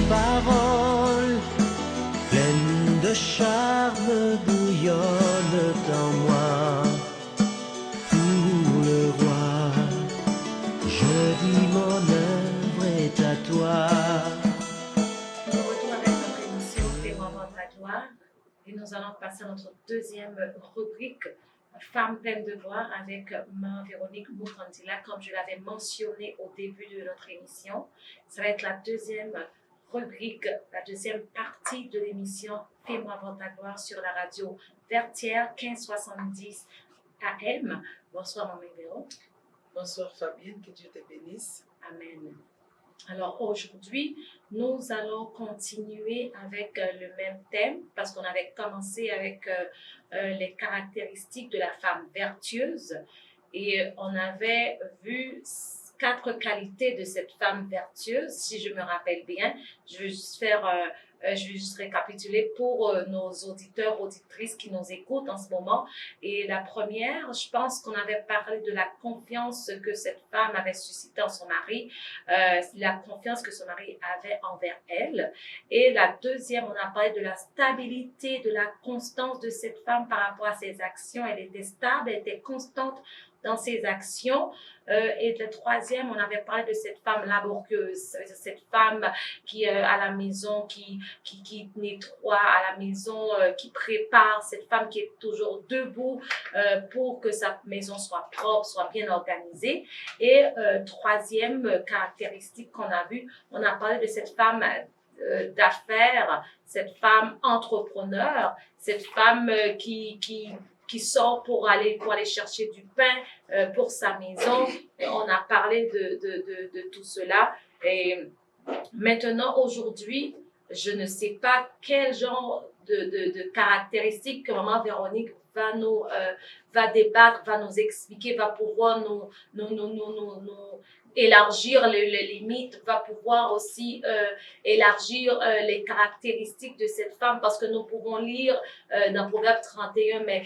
Paroles pleines de charme bouillonnent en moi. Pour le roi, je dis mon œuvre est à toi. Nous retournons avec notre émission Fais-moi voir ta gloire et nous allons passer à notre deuxième rubrique Femmes pleines de gloire avec Maman Véronique Mukandila, comme je l'avais mentionné au début de notre émission. Ça va être la deuxième rubrique, la deuxième partie de l'émission Fais-moi voir ta gloire sur la radio Vertière 1570 AM. Bonsoir Maman Véronique. Bonsoir Fabienne, que Dieu te bénisse. Amen. Alors aujourd'hui, nous allons continuer avec le même thème parce qu'on avait commencé avec les caractéristiques de la femme vertueuse et on avait vu 4 qualités de cette femme vertueuse, si je me rappelle bien. Je vais juste récapituler pour nos auditeurs, auditrices qui nous écoutent en ce moment. Et la première, je pense qu'on avait parlé de la confiance que cette femme avait suscitée en son mari, la confiance que son mari avait envers elle. Et la deuxième, on a parlé de la stabilité, de la constance de cette femme par rapport à ses actions. Elle était stable, elle était constante dans ses actions. Et le troisième, on avait parlé de cette femme laborieuse, cette femme qui à la maison, qui nettoie à la maison, qui prépare, cette femme qui est toujours debout pour que sa maison soit propre, soit bien organisée. Et troisième caractéristique qu'on a vue, on a parlé de cette femme d'affaires, cette femme entrepreneur, cette femme qui sort pour aller chercher du pain pour sa maison. On a parlé de tout cela. Et maintenant, aujourd'hui, je ne sais pas quel genre de caractéristiques que Maman Véronique va débattre, va nous expliquer, va pouvoir nous élargir les limites, va pouvoir aussi élargir les caractéristiques de cette femme, parce que nous pouvons lire dans Proverbe 31, mais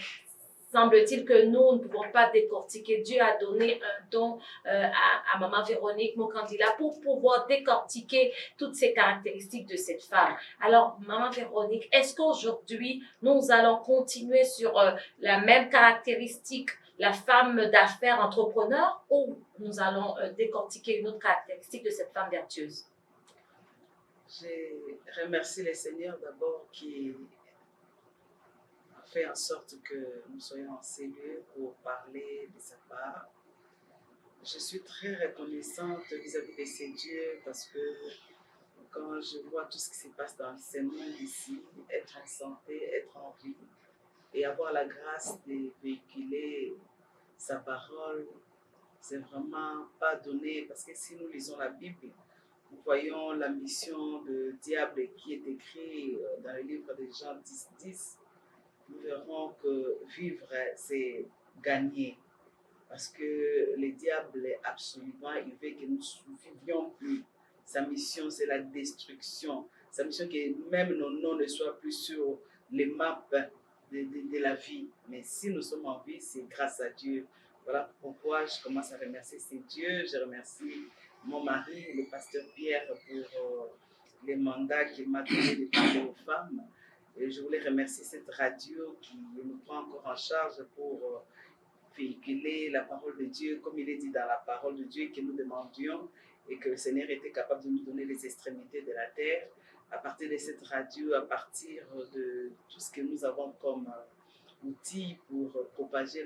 semble-t-il que nous ne pouvons pas décortiquer. Dieu a donné un don à Maman Véronique Mukandila pour pouvoir décortiquer toutes ces caractéristiques de cette femme. Alors, Maman Véronique, est-ce qu'aujourd'hui, nous allons continuer sur la même caractéristique, la femme d'affaires entrepreneur, ou nous allons décortiquer une autre caractéristique de cette femme vertueuse? Je remercie le Seigneur d'abord qui fait en sorte que nous soyons en ces lieux pour parler de sa part. Je suis très reconnaissante vis-à-vis de ces dieux parce que quand je vois tout ce qui se passe dans ce monde ici, être en santé, être en vie et avoir la grâce de véhiculer sa parole, c'est vraiment pas donné, parce que si nous lisons la Bible, nous voyons la mission du diable qui est écrite dans le livre de Jean 10:10. Nous verrons que vivre, c'est gagner. Parce que le diable, absolument, il veut que nous ne vivions plus. Sa mission, c'est la destruction. Sa mission, que même nos noms ne soient plus sur les maps de la vie. Mais si nous sommes en vie, c'est grâce à Dieu. Voilà pourquoi je commence à remercier ces dieux. Je remercie mon mari, le pasteur Pierre, pour les mandats qu'il m'a donné de parler aux femmes. Et je voulais remercier cette radio qui nous prend encore en charge pour véhiculer la parole de Dieu, comme il est dit dans la parole de Dieu, que nous demandions, et que le Seigneur était capable de nous donner les extrémités de la terre. À partir de cette radio, à partir de tout ce que nous avons comme outil pour propager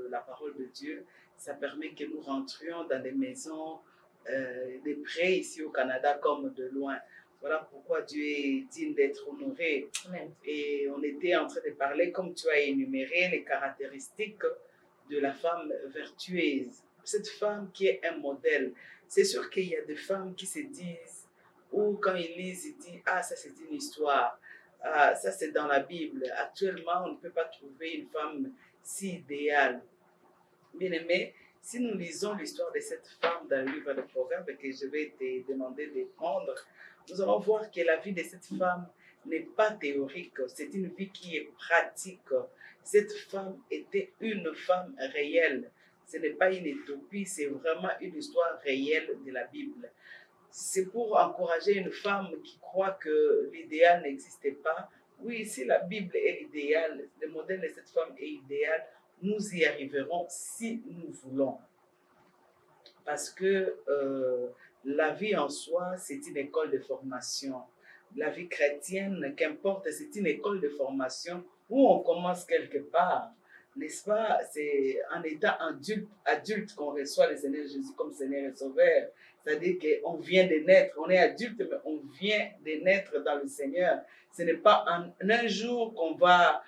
la parole de Dieu, ça permet que nous rentrions dans des maisons de près ici au Canada comme de loin. Voilà pourquoi Dieu est digne d'être honoré. Amen. Et on était en train de parler, comme tu as énuméré, les caractéristiques de la femme vertueuse. Cette femme qui est un modèle, C'est sûr qu'il y a des femmes qui se disent, ou quand ils lisent, ils disent, ah, ça c'est une histoire, ah, ça c'est dans la Bible. Actuellement, on ne peut pas trouver une femme si idéale. Bien aimé, si nous lisons l'histoire de cette femme dans le livre de Proverbes que je vais te demander de prendre, nous allons voir que la vie de cette femme n'est pas théorique, c'est une vie qui est pratique. Cette femme était une femme réelle. Ce n'est pas une utopie, c'est vraiment une histoire réelle de la Bible. C'est pour encourager une femme qui croit que l'idéal n'existait pas. Oui, si la Bible est idéale, le modèle de cette femme est idéal, nous y arriverons si nous voulons. Parce que la vie en soi, c'est une école de formation. La vie chrétienne, qu'importe, c'est une école de formation où on commence quelque part. N'est-ce pas? C'est en étant adulte qu'on reçoit le Seigneur Jésus comme Seigneur et Sauveur. C'est-à-dire qu'on vient de naître, on est adulte, mais on vient de naître dans le Seigneur. Ce n'est pas en un jour qu'on va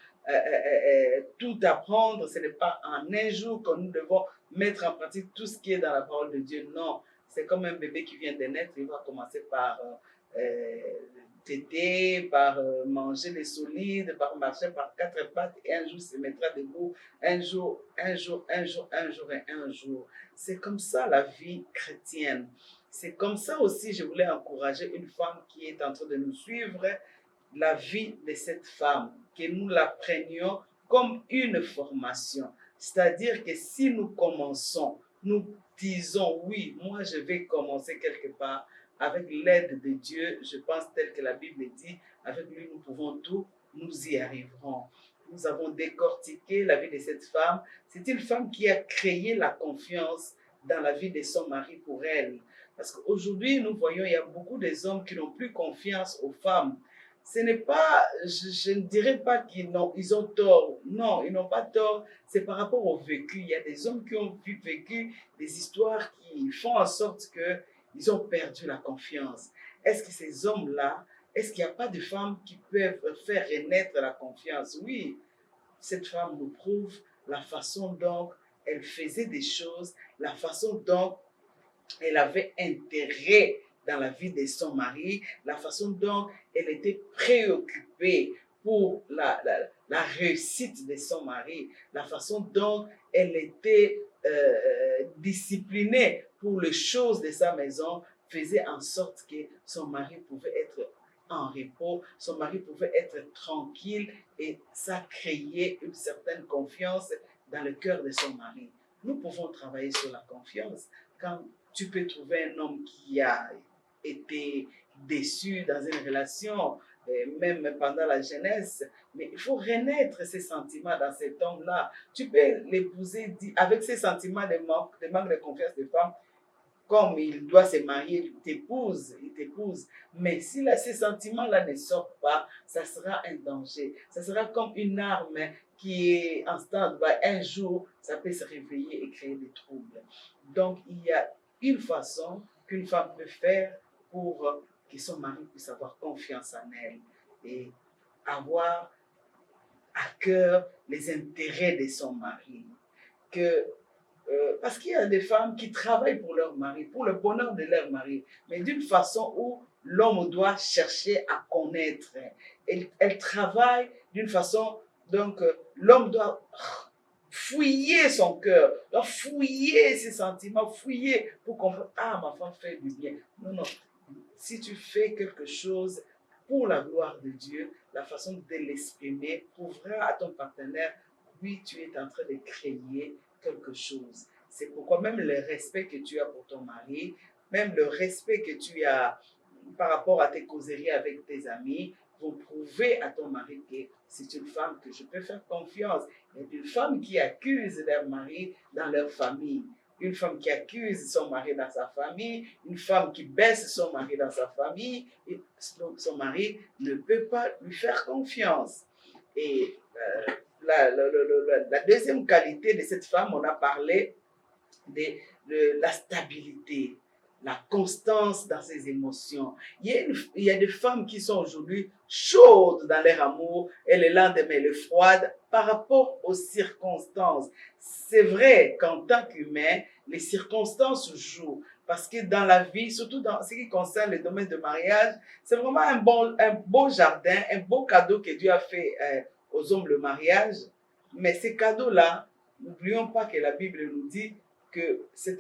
tout apprendre, ce n'est pas en un jour que nous devons mettre en pratique tout ce qui est dans la parole de Dieu. Non, c'est comme un bébé qui vient de naître, il va commencer par téter, par manger les solides, par marcher par 4 pattes, et un jour se mettra debout, un jour. C'est comme ça la vie chrétienne. C'est comme ça aussi, je voulais encourager une femme qui est en train de nous suivre, la vie de cette femme, que nous la prenions comme une formation. C'est-à-dire que si nous commençons, nous disons, oui, moi je vais commencer quelque part, avec l'aide de Dieu, je pense tel que la Bible dit, avec lui nous pouvons tout, nous y arriverons. Nous avons décortiqué la vie de cette femme. C'est une femme qui a créé la confiance dans la vie de son mari pour elle. Parce qu'aujourd'hui, nous voyons, il y a beaucoup d'hommes qui n'ont plus confiance aux femmes. Ce n'est pas, je ne dirais pas qu'ils ont tort. Non, ils n'ont pas tort. C'est par rapport au vécu. Il y a des hommes qui ont vécu des histoires qui font en sorte qu'ils ont perdu la confiance. Est-ce que ces hommes-là, est-ce qu'il n'y a pas de femmes qui peuvent faire renaître la confiance? Oui, cette femme nous prouve la façon dont elle faisait des choses, la façon dont elle avait intérêt dans la vie de son mari, la façon dont elle était préoccupée pour la réussite de son mari, la façon dont elle était disciplinée pour les choses de sa maison, faisait en sorte que son mari pouvait être en repos, son mari pouvait être tranquille et ça créait une certaine confiance dans le cœur de son mari. Nous pouvons travailler sur la confiance. Quand tu peux trouver un homme qui a été déçu dans une relation, même pendant la jeunesse, mais il faut renaître ces sentiments dans cet homme-là. Tu peux l'épouser avec ces sentiments de manque de confiance de femme, comme il doit se marier, il t'épouse. Mais si ces sentiments-là ne sortent pas, ça sera un danger. Ça sera comme une arme qui est en stand-by. Un jour, ça peut se réveiller et créer des troubles. Donc, il y a une façon qu'une femme peut faire pour que son mari puisse avoir confiance en elle et avoir à cœur les intérêts de son mari. Parce qu'il y a des femmes qui travaillent pour leur mari, pour le bonheur de leur mari, mais d'une façon où l'homme doit chercher à connaître. Elle travaille d'une façon, donc l'homme doit fouiller son cœur, doit fouiller ses sentiments, fouiller pour comprendre, ah, ma femme fait du bien. Non. Si tu fais quelque chose pour la gloire de Dieu, la façon de l'exprimer prouvera à ton partenaire, oui, tu es en train de créer quelque chose. C'est pourquoi même le respect que tu as pour ton mari, même le respect que tu as par rapport à tes causeries avec tes amis, vont prouver à ton mari que c'est une femme que je peux faire confiance. Il y a une femme qui accuse leur mari dans leur famille, une femme qui accuse son mari dans sa famille, une femme qui baisse son mari dans sa famille, et donc son mari ne peut pas lui faire confiance. Et la deuxième qualité de cette femme, on a parlé de la stabilité, la constance dans ses émotions. Il y a des femmes qui sont aujourd'hui chaudes dans leur amour et le lendemain, elles sont froides par rapport aux circonstances. C'est vrai qu'en tant qu'humain, les circonstances jouent, Parce que dans la vie, surtout dans ce qui concerne le domaine de mariage, c'est vraiment un beau jardin, un beau cadeau que Dieu a fait aux hommes, le mariage. Mais ces cadeaux-là, n'oublions pas que la Bible nous dit que c'est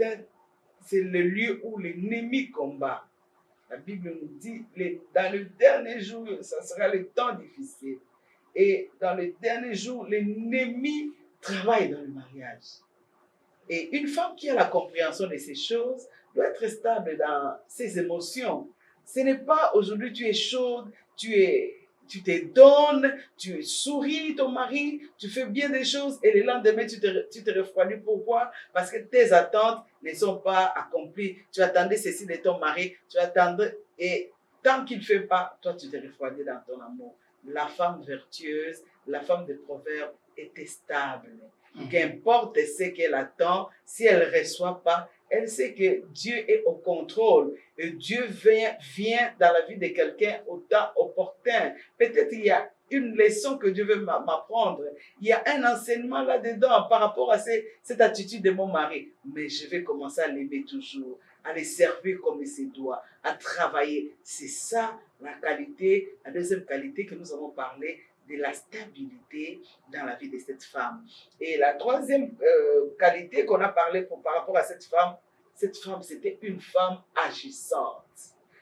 le lieu où l'ennemi combat. La Bible nous dit, dans le dernier jour, ça sera le temps difficile. Et dans le dernier jour, l'ennemi travaille dans le mariage. Et une femme qui a la compréhension de ces choses doit être stable dans ses émotions. Ce n'est pas aujourd'hui tu es chaude, tu te donnes, tu souris ton mari, tu fais bien des choses et le lendemain tu te refroidis. Pourquoi? Parce que tes attentes ne sont pas accomplies. Tu attendais ceci de ton mari, tu attendais et tant qu'il ne fait pas, toi tu te refroidis dans ton amour. La femme vertueuse, la femme de proverbe était stable. Qu'importe ce qu'elle attend, si elle ne reçoit pas, elle sait que Dieu est au contrôle et Dieu vient dans la vie de quelqu'un au temps opportun. Peut-être il y a une leçon que Dieu veut m'apprendre. Il y a un enseignement là-dedans par rapport à cette attitude de mon mari. Mais je vais commencer à l'aimer toujours, à le servir comme il se doit, à travailler. C'est ça la qualité, la deuxième qualité que nous avons parlé, de la stabilité dans la vie de cette femme. Et la troisième qualité qu'on a parlé par rapport à cette femme, c'était une femme agissante.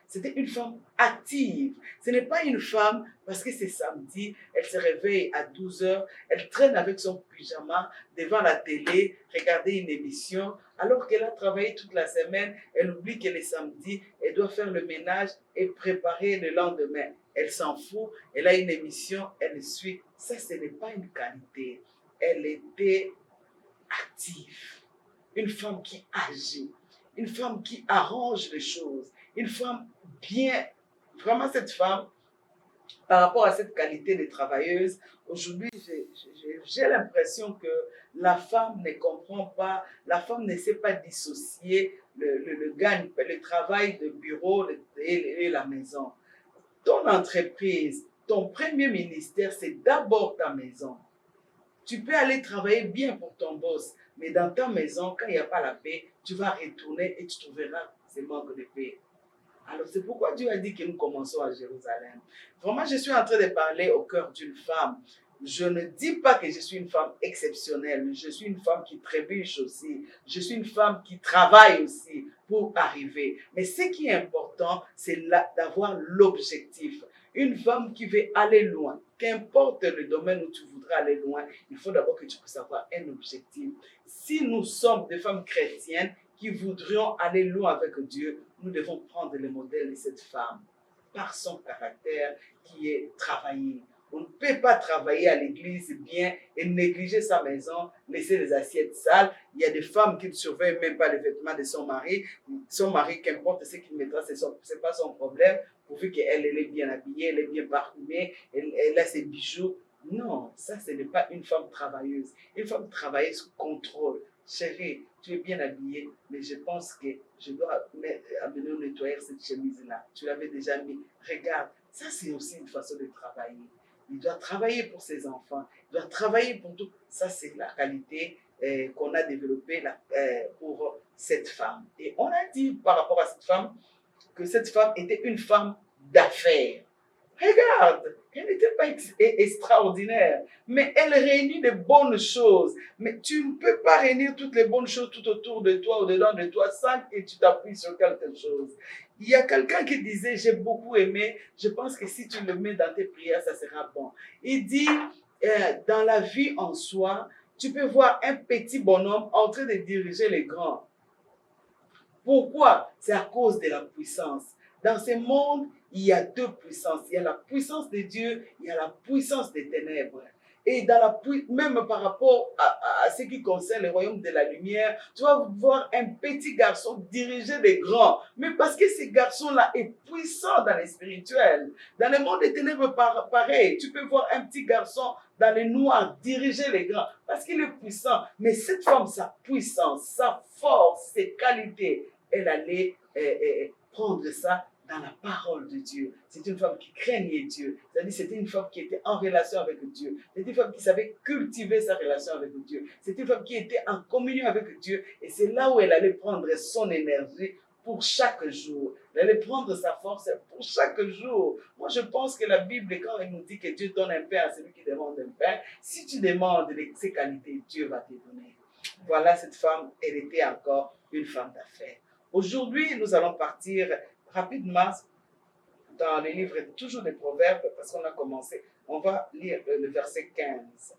C'était une femme active. Ce n'est pas une femme, parce que c'est samedi, elle se réveille à 12 heures, elle traîne avec son pyjama devant la télé, regarder une émission, alors qu'elle a travaillé toute la semaine, elle oublie que le samedi, elle doit faire le ménage et préparer le lendemain. Elle s'en fout, elle a une émission, elle suit. Ça, ce n'est pas une qualité. Elle était active. Une femme qui agit. Une femme qui arrange les choses. Une femme bien. Vraiment, cette femme, par rapport à cette qualité de travailleuse, aujourd'hui, j'ai l'impression que la femme ne comprend pas, la femme ne sait pas dissocier le travail de bureau et la maison. Ton entreprise, ton premier ministère, c'est d'abord ta maison. Tu peux aller travailler bien pour ton boss, mais dans ta maison, quand il n'y a pas la paix, tu vas retourner et tu trouveras ce manque de paix. Alors c'est pourquoi Dieu a dit que nous commençons à Jérusalem. Vraiment, je suis en train de parler au cœur d'une femme. Je ne dis pas que je suis une femme exceptionnelle, mais je suis une femme qui trébuche aussi. Je suis une femme qui travaille aussi pour arriver. Mais ce qui est important, c'est d'avoir l'objectif. Une femme qui veut aller loin, qu'importe le domaine où tu voudras aller loin, il faut d'abord que tu puisses avoir un objectif. Si nous sommes des femmes chrétiennes qui voudrions aller loin avec Dieu, nous devons prendre le modèle de cette femme par son caractère qui est travaillé. On ne peut pas travailler à l'église bien et négliger sa maison, laisser les assiettes sales. Il y a des femmes qui ne surveillent même pas les vêtements de son mari. Son mari, qu'importe ce qu'il mettra, ce n'est pas son problème, pourvu qu'elle est bien habillée, elle est bien parfumée, elle a ses bijoux. Non, ça, ce n'est pas une femme travailleuse. Une femme travailleuse contrôle. Chérie, tu es bien habillée, mais je pense que je dois amener au nettoyeur cette chemise-là. Tu l'avais déjà mis. Regarde, ça, c'est aussi une façon de travailler. Il doit travailler pour ses enfants, il doit travailler pour tout. Ça, c'est la qualité qu'on a développée pour cette femme. Et on a dit par rapport à cette femme que cette femme était une femme d'affaires. Regarde, elle n'était pas extraordinaire, mais elle réunit de bonnes choses. Mais tu ne peux pas réunir toutes les bonnes choses tout autour de toi, au-dedans de toi, sans que tu t'appuies sur quelque chose. Il y a quelqu'un qui disait, j'ai beaucoup aimé, je pense que si tu le mets dans tes prières, ça sera bon. Il dit, dans la vie en soi, tu peux voir un petit bonhomme en train de diriger les grands. Pourquoi? C'est à cause de la puissance. Dans ce monde, il y a deux puissances. Il y a la puissance de Dieu, il y a la puissance des ténèbres. Et même par rapport à ce qui concerne le royaume de la lumière, tu vas voir un petit garçon diriger les grands. Mais parce que ce garçon-là est puissant dans le spirituel. Dans le monde des ténèbres, pareil. Tu peux voir un petit garçon dans le noir diriger les grands. Parce qu'il est puissant. Mais cette femme, sa puissance, sa force, ses qualités, elle allait prendre ça dans la parole de Dieu. C'est une femme qui craignait Dieu. C'est-à-dire c'était une femme qui était en relation avec Dieu. C'est une femme qui savait cultiver sa relation avec Dieu. C'est une femme qui était en communion avec Dieu. Et c'est là où elle allait prendre son énergie pour chaque jour. D'aller prendre sa force pour chaque jour. Moi, je pense que la Bible, quand elle nous dit que Dieu donne un pain à celui qui demande un pain, si tu demandes ses qualités, Dieu va te donner. Voilà, cette femme, elle était encore une femme d'affaires. Aujourd'hui, nous allons partir rapidement dans les livres, toujours des Proverbes, parce qu'on a commencé. On va lire le verset 15.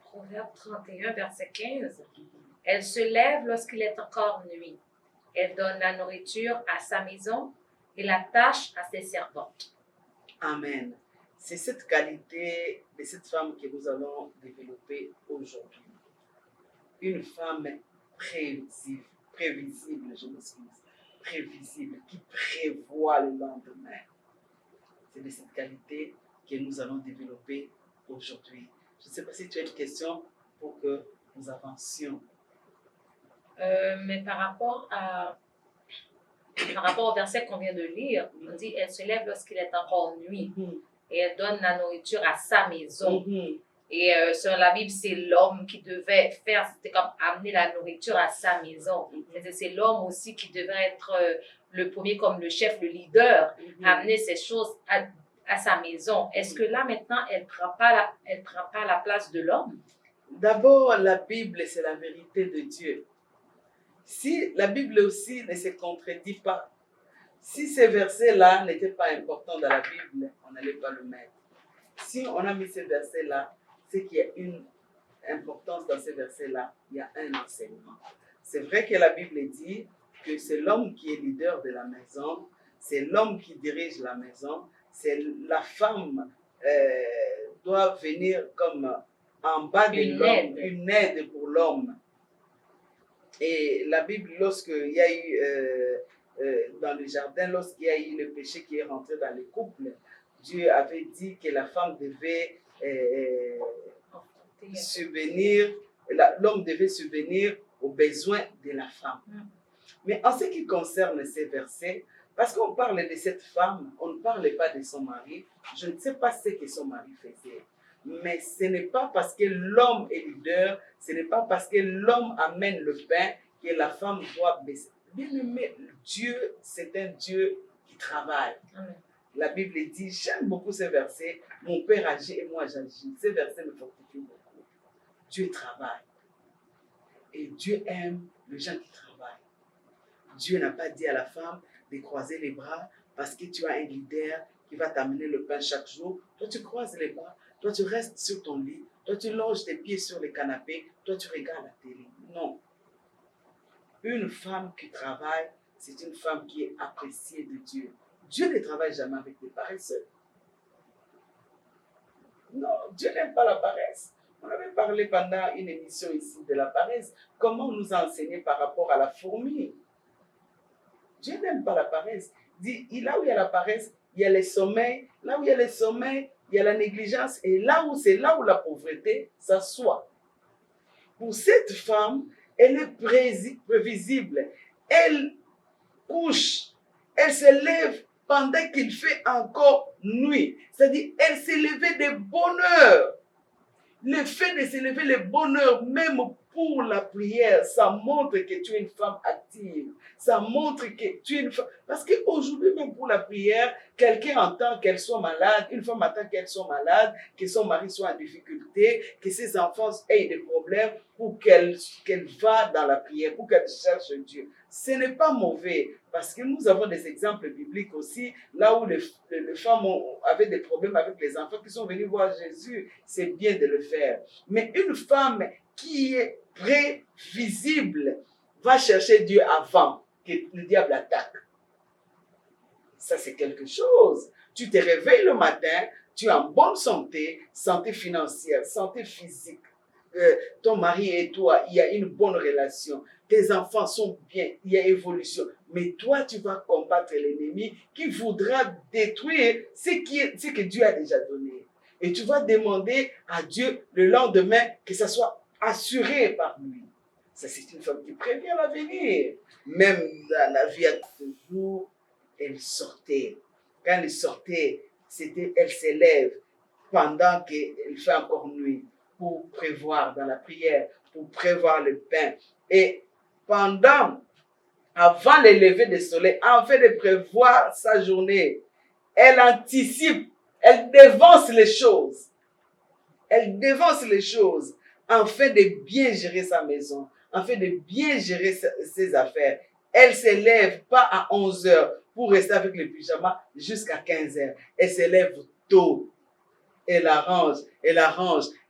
Proverbe 31, verset 15. Elle se lève lorsqu'il est encore nuit. Elle donne la nourriture à sa maison et la tâche à ses servantes. Amen. C'est cette qualité de cette femme que nous allons développer aujourd'hui. Une femme prévisible, je m'excuse, prévisible, qui prévoit le lendemain. C'est de cette qualité que nous allons développer aujourd'hui. Je ne sais pas si tu as une question pour que nous avancions. Mais par rapport au verset qu'on vient de lire, on dit elle se lève lorsqu'il est encore nuit et elle donne la nourriture à sa maison. Et sur la Bible, c'est l'homme qui devait faire, c'était comme amener la nourriture à sa maison. C'est l'homme aussi qui devait être le premier, comme le chef, le leader, amener ces choses à sa maison. Est-ce que là, maintenant, elle ne prend pas la place de l'homme? D'abord, la Bible, c'est la vérité de Dieu. Si la Bible aussi ne se contredit pas, si ces versets-là n'étaient pas importants dans la Bible, on n'allait pas le mettre. Si on a mis ces versets-là, c'est qu'il y a une importance dans ces versets-là, il y a un enseignement. C'est vrai que la Bible dit que c'est l'homme qui est leader de la maison, c'est l'homme qui dirige la maison, c'est la femme doit venir comme en bas de l'homme, une aide pour l'homme. Et la Bible, lorsqu'il y a eu dans le jardin, lorsqu'il y a eu le péché qui est rentré dans les couples, Dieu avait dit que la femme devait l'homme devait subvenir aux besoins de la femme. Mais en ce qui concerne ces versets, parce qu'on parle de cette femme, on ne parle pas de son mari. Je ne sais pas ce que son mari faisait. Mais ce n'est pas parce que l'homme est leader, ce n'est pas parce que l'homme amène le pain que la femme doit baisser. Bien aimé, Dieu, c'est un Dieu qui travaille. Amen. La Bible dit, j'aime beaucoup ces versets, mon Père agit et moi j'agis. Ces versets me fortifient beaucoup. Dieu travaille. Et Dieu aime les gens qui travaillent. Dieu n'a pas dit à la femme de croiser les bras parce que tu as un leader qui va t'amener le pain chaque jour. Toi, tu croises les bras. Toi, tu restes sur ton lit. Toi, tu longes tes pieds sur le canapé. Toi, tu regardes la télé. Non. Une femme qui travaille, c'est une femme qui est appréciée de Dieu. Dieu ne travaille jamais avec des paresseux. Non, Dieu n'aime pas la paresse. On avait parlé pendant une émission ici de la paresse. Comment nous enseigner par rapport à la fourmi? Dieu n'aime pas la paresse. Dit, là où il y a la paresse, il y a le sommeil. Là où il y a le sommeil, il y a la négligence. Et là où c'est là où la pauvreté s'assoit. Pour cette femme, elle est prévisible. Elle couche. Elle se lève pendant qu'il fait encore nuit. C'est-à-dire, elle s'est levée de bonne heure. Le fait de se lever de bonne heure, même pour la prière, ça montre que tu es une femme active. Ça montre que tu es une femme... Parce qu'aujourd'hui, même pour la prière, quelqu'un entend qu'elle soit malade, une femme attend qu'elle soit malade, que son mari soit en difficulté, que ses enfants aient des problèmes pour qu'elle va dans la prière, pour qu'elle cherche Dieu. Ce n'est pas mauvais, parce que nous avons des exemples bibliques aussi, là où les femmes avaient des problèmes avec les enfants qui sont venus voir Jésus. C'est bien de le faire. Mais une femme qui est prévisible va chercher Dieu avant que le diable attaque. Ça, c'est quelque chose. Tu te réveilles le matin, tu es en bonne santé, santé financière, santé physique. Ton mari et toi, il y a une bonne relation. Tes enfants sont bien, il y a évolution. Mais toi, tu vas combattre l'ennemi qui voudra détruire ce que Dieu a déjà donné. Et tu vas demander à Dieu le lendemain que ça soit assuré par lui. Ça, c'est une femme qui prévient l'avenir. Même dans la vie à ce jour, elle sortait. Quand elle sortait, elle se lève pendant qu'il fait encore nuit pour prévoir dans la prière, pour prévoir le pain. Et pendant avant le lever du soleil, afin de prévoir sa journée. Elle anticipe, elle devance les choses. Elle devance les choses afin de bien gérer sa maison, afin de bien gérer ses affaires. Elle ne se lève pas à 11 heures pour rester avec le pyjama jusqu'à 15 heures. Elle se lève tôt. Elle arrange,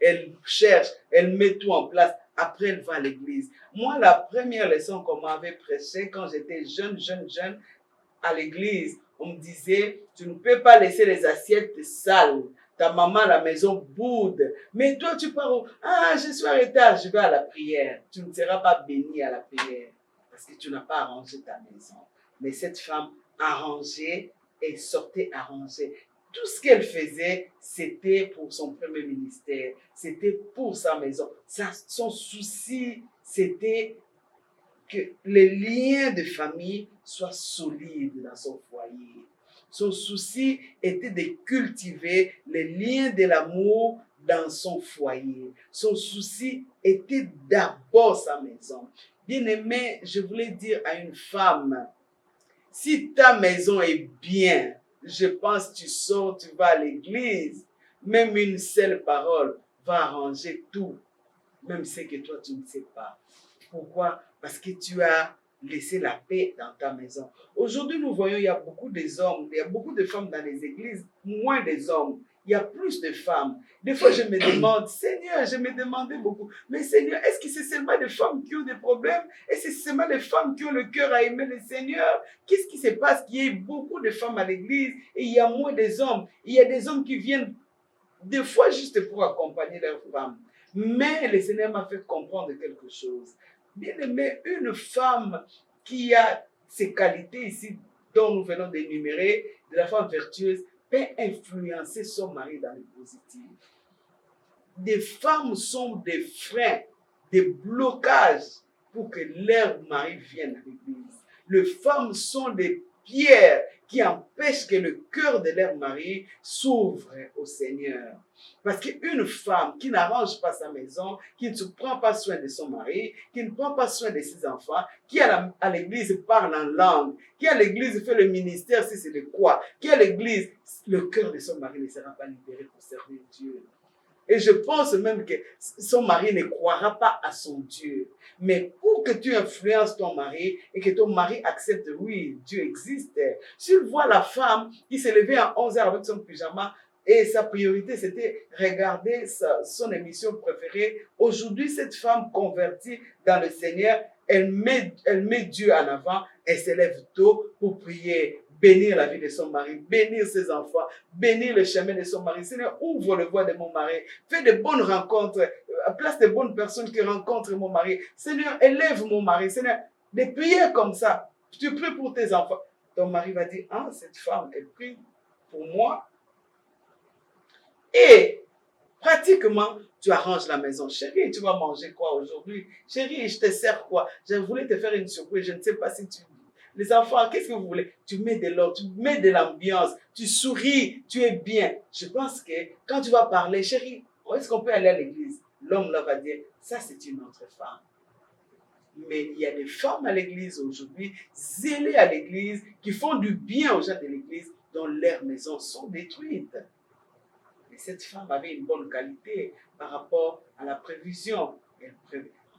elle cherche, elle met tout en place. Après, elle va à l'église. Moi, la première leçon qu'on m'avait prêchée quand j'étais jeune, à l'église, on me disait, tu ne peux pas laisser les assiettes sales. Ta maman à la maison boude. Mais toi, tu pars où? Ah, je suis en retard, je vais à la prière. Tu ne seras pas béni à la prière parce que tu n'as pas arrangé ta maison. Mais cette femme arrangeait et sortait arrangée. Tout ce qu'elle faisait, c'était pour son premier ministère. C'était pour sa maison. Son souci, c'était que les liens de famille soient solides dans son foyer. Son souci était de cultiver les liens de l'amour dans son foyer. Son souci était d'abord sa maison. Bien-aimé, je voulais dire à une femme, si ta maison est bien, je pense que tu sors, tu vas à l'église, même une seule parole va arranger tout, même ce que toi tu ne sais pas. Pourquoi? Parce que tu as laissé la paix dans ta maison. Aujourd'hui, nous voyons, il y a beaucoup des hommes, il y a beaucoup de femmes dans les églises, moins des hommes. Il y a plus de femmes. Des fois, je me demande, Seigneur, je me demandais beaucoup, mais Seigneur, est-ce que c'est seulement des femmes qui ont des problèmes? Est-ce que c'est seulement les femmes qui ont le cœur à aimer le Seigneur? Qu'est-ce qui se passe? Il y a beaucoup de femmes à l'église et il y a moins des hommes. Il y a des hommes qui viennent des fois juste pour accompagner leurs femmes. Mais le Seigneur m'a fait comprendre quelque chose. Bien aimé, une femme qui a ces qualités ici dont nous venons d'énumérer, de la femme vertueuse, peut influencer son mari dans le positif. Des femmes sont des freins, des blocages pour que leur mari vienne à l'église. Les femmes sont des pierres qui empêchent que le cœur de leur mari s'ouvre au Seigneur. Parce qu'une femme qui n'arrange pas sa maison, qui ne se prend pas soin de son mari, qui ne prend pas soin de ses enfants, qui à l'église parle en langue, qui à l'église fait le ministère si c'est le quoi, qui à l'église, le cœur de son mari ne sera pas libéré pour servir Dieu. Et je pense même que son mari ne croira pas à son Dieu. Mais pour que tu influences ton mari et que ton mari accepte, oui, Dieu existe. S'il voit la femme qui s'est levée à 11 heures avec son pyjama et sa priorité c'était regarder son émission préférée, aujourd'hui cette femme convertie dans le Seigneur, elle met Dieu en avant, elle se lève tôt pour prier, bénir la vie de son mari, bénir ses enfants, bénir le chemin de son mari. Seigneur, ouvre le voie de mon mari, fais de bonnes rencontres, place de bonnes personnes qui rencontrent mon mari. Seigneur, élève mon mari. Seigneur, des prières comme ça, tu pries pour tes enfants. Ton mari va dire, ah, cette femme, elle prie pour moi. Et pratiquement, tu arranges la maison. Chérie, tu vas manger quoi aujourd'hui? Chérie, je te sers quoi? Je voulais te faire une surprise, je ne sais pas si tu... Les enfants, qu'est-ce que vous voulez? Tu mets de l'ordre, tu mets de l'ambiance, tu souris, tu es bien. Je pense que quand tu vas parler, chérie, est-ce qu'on peut aller à l'église? L'homme là va dire, ça c'est une autre femme. Mais il y a des femmes à l'église aujourd'hui, zélées à l'église, qui font du bien aux gens de l'église, dont leurs maisons sont détruites. Et cette femme avait une bonne qualité par rapport à la prévision.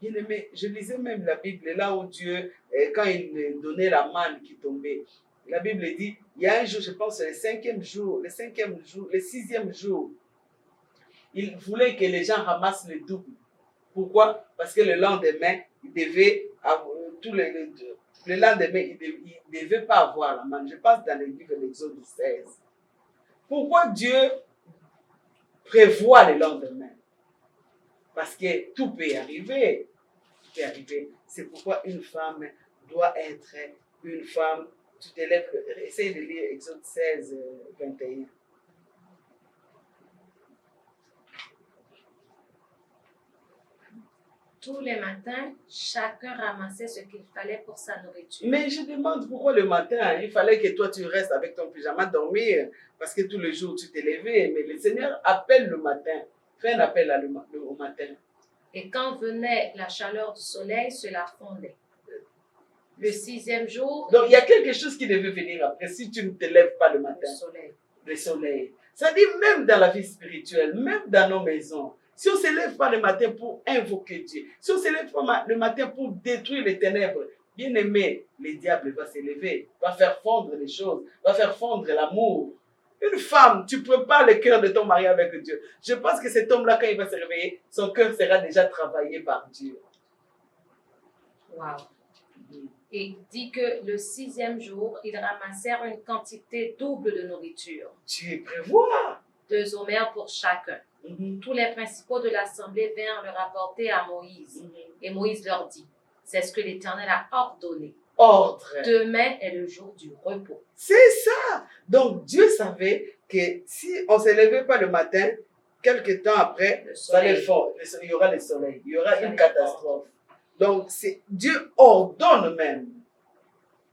Bien aimé, je lisais même la Bible, là où Dieu, quand il donnait la manne qui tombait, la Bible dit, il y a un jour, je pense, le sixième jour, il voulait que les gens ramassent le double. Pourquoi? Parce que le lendemain, il devait avoir, le lendemain, il ne devait pas avoir la manne. Je pense dans le livre de l'Exode 16. Pourquoi Dieu prévoit le lendemain? Parce que tout peut arriver. C'est pourquoi une femme doit être une femme. Tu te lèves, essaye de lire Exode 16, 21. Tous les matins, chacun ramassait ce qu'il fallait pour sa nourriture. Mais je demande pourquoi le matin, il fallait que toi tu restes avec ton pyjama dormir, parce que tous les jours tu t'es levé. Mais le Seigneur appelle le matin, fait un appel au matin. Et quand venait la chaleur du soleil, cela fondait. Le 6e jour, Donc, il y a quelque chose qui devait venir après si tu ne te lèves pas le le matin. soleil. Le soleil. Ça dit même dans la vie spirituelle, même dans nos maisons, si on ne se lève pas le matin pour invoquer Dieu, si on ne se lève pas le matin pour détruire les ténèbres, bien aimé, le diable va se lever, va faire fondre les choses, va faire fondre l'amour. Une femme, tu prépares le cœur de ton mari avec Dieu. Je pense que cet homme-là, quand il va se réveiller, son cœur sera déjà travaillé par Dieu. Wow. Et il dit que le 6e jour, ils ramassèrent une quantité double de nourriture. Dieu prévoit. 2 homères pour chacun. Tous les principaux de l'assemblée vinrent le rapporter à Moïse. Et Moïse leur dit, c'est ce que l'Éternel a ordonné. Ordre. Demain est le jour du repos. C'est ça. Donc Dieu savait que si on ne se levait pas le matin, quelque temps après, ça allait fondre. Il y aura le soleil. Il y aura une catastrophe. Donc Dieu ordonne même.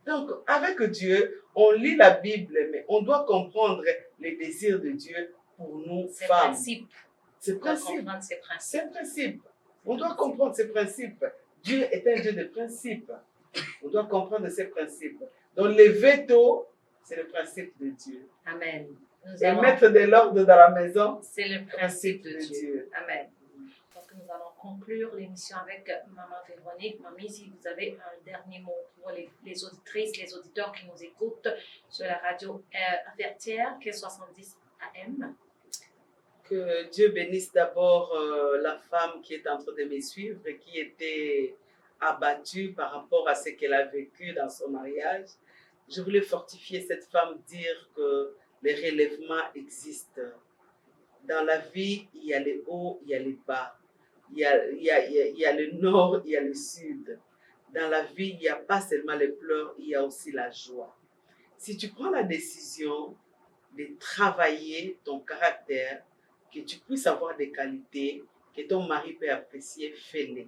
Donc avec Dieu, on lit la Bible, mais on doit comprendre les désirs de Dieu pour nous femmes. C'est principe. C'est principe. On doit comprendre ces principes. Dieu est un Dieu de principes. On doit comprendre ces principes. Donc, lever tôt, c'est le principe de Dieu. Amen. Et mettre de l'ordre dans la maison, c'est le principe de Dieu. Amen. Donc, nous allons conclure l'émission avec Maman Véronique. Mamie, si vous avez un dernier mot pour les auditrices, les auditeurs qui nous écoutent sur la radio Vertière, qui est 70 AM. Que Dieu bénisse d'abord la femme qui est en train de me suivre et qui était abattue par rapport à ce qu'elle a vécu dans son mariage. Je voulais fortifier cette femme, dire que les relèvements existent. Dans la vie, il y a les hauts, il y a les bas. Il y a le nord, il y a le sud. Dans la vie, il n'y a pas seulement les pleurs, il y a aussi la joie. Si tu prends la décision de travailler ton caractère, que tu puisses avoir des qualités, que ton mari peut apprécier, fais-les.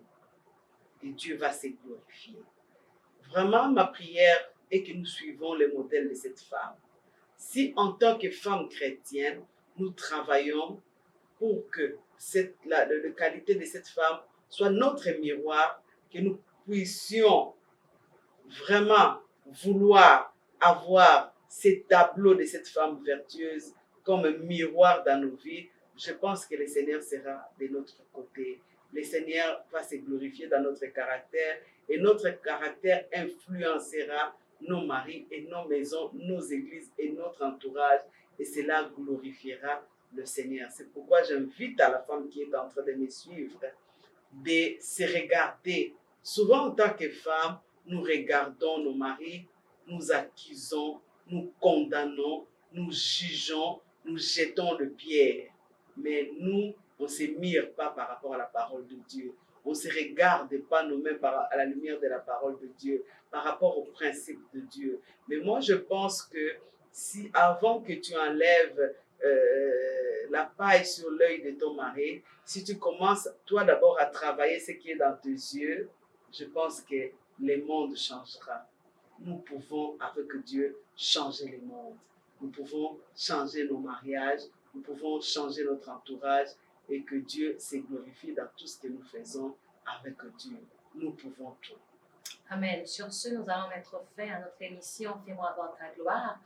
Et Dieu va se glorifier. Vraiment, ma prière est que nous suivons le modèle de cette femme. Si en tant que femme chrétienne, nous travaillons pour que la qualité de cette femme soit notre miroir, que nous puissions vraiment vouloir avoir ces tableaux de cette femme vertueuse comme un miroir dans nos vies, je pense que le Seigneur sera de notre côté. Le Seigneur va se glorifier dans notre caractère et notre caractère influencera nos maris et nos maisons, nos églises et notre entourage et cela glorifiera le Seigneur. C'est pourquoi j'invite à la femme qui est en train de me suivre de se regarder. Souvent en tant que femme, nous regardons nos maris, nous accusons, nous condamnons, nous jugeons, nous jetons le pierre. Mais nous, on ne se mire pas par rapport à la parole de Dieu. On ne se regarde pas nous-mêmes à la lumière de la parole de Dieu, par rapport au principe de Dieu. Mais moi, je pense que si avant que tu enlèves la paille sur l'œil de ton mari, si tu commences toi d'abord à travailler ce qui est dans tes yeux, je pense que le monde changera. Nous pouvons, avec Dieu, changer le monde. Nous pouvons changer nos mariages, nous pouvons changer notre entourage et que Dieu se glorifie dans tout ce que nous faisons avec Dieu. Nous pouvons tout. Amen. Sur ce, nous allons mettre fin à notre émission Fais-moi voir ta gloire.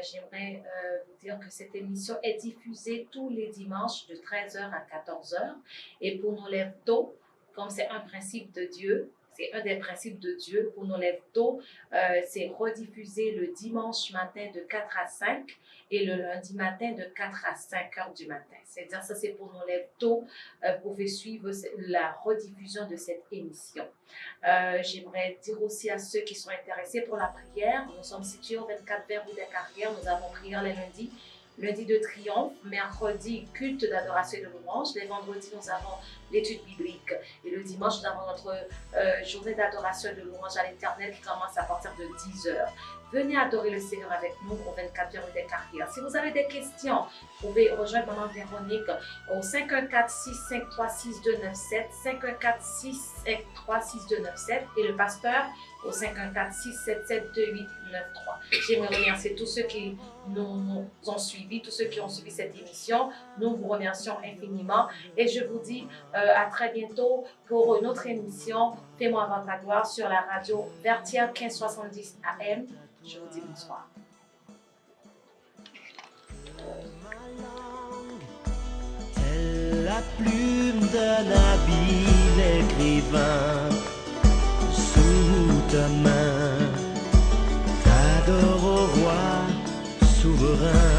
J'aimerais vous dire que cette émission est diffusée tous les dimanches de 13h à 14h. Et pour nos lèvres tôt, comme c'est un principe de Dieu, c'est un des principes de Dieu, pour nos lèvres tôt, c'est rediffusé le dimanche matin de 4 à 5 et le lundi matin de 4 à 5 heures du matin. C'est-à-dire, ça c'est pour nos lèvres tôt. Vous pouvez suivre la rediffusion de cette émission. J'aimerais dire aussi à ceux qui sont intéressés pour la prière, nous sommes situés au 24 rue des Carrières, nous avons prière les lundis. Lundi de triomphe, mercredi culte d'adoration et de louange, les vendredis nous avons l'étude biblique et le dimanche nous avons notre journée d'adoration et de louange à l'Éternel qui commence à partir de 10h. Venez adorer le Seigneur avec nous au 24 rue des Carrières. Si vous avez des questions, vous pouvez rejoindre Maman Véronique au 514-653-6297, 514-653-6297 et le pasteur au 514-677-2893. J'aimerais remercier tous ceux qui nous ont suivis, tous ceux qui ont suivi cette émission. Nous vous remercions infiniment et je vous dis à très bientôt pour une autre émission Fais-moi avant ta gloire sur la radio Vertière 1570 AM. Je vous dis bonsoir. Telle la plume d'un habile écrivain, sous ta main, t'adore au roi souverain.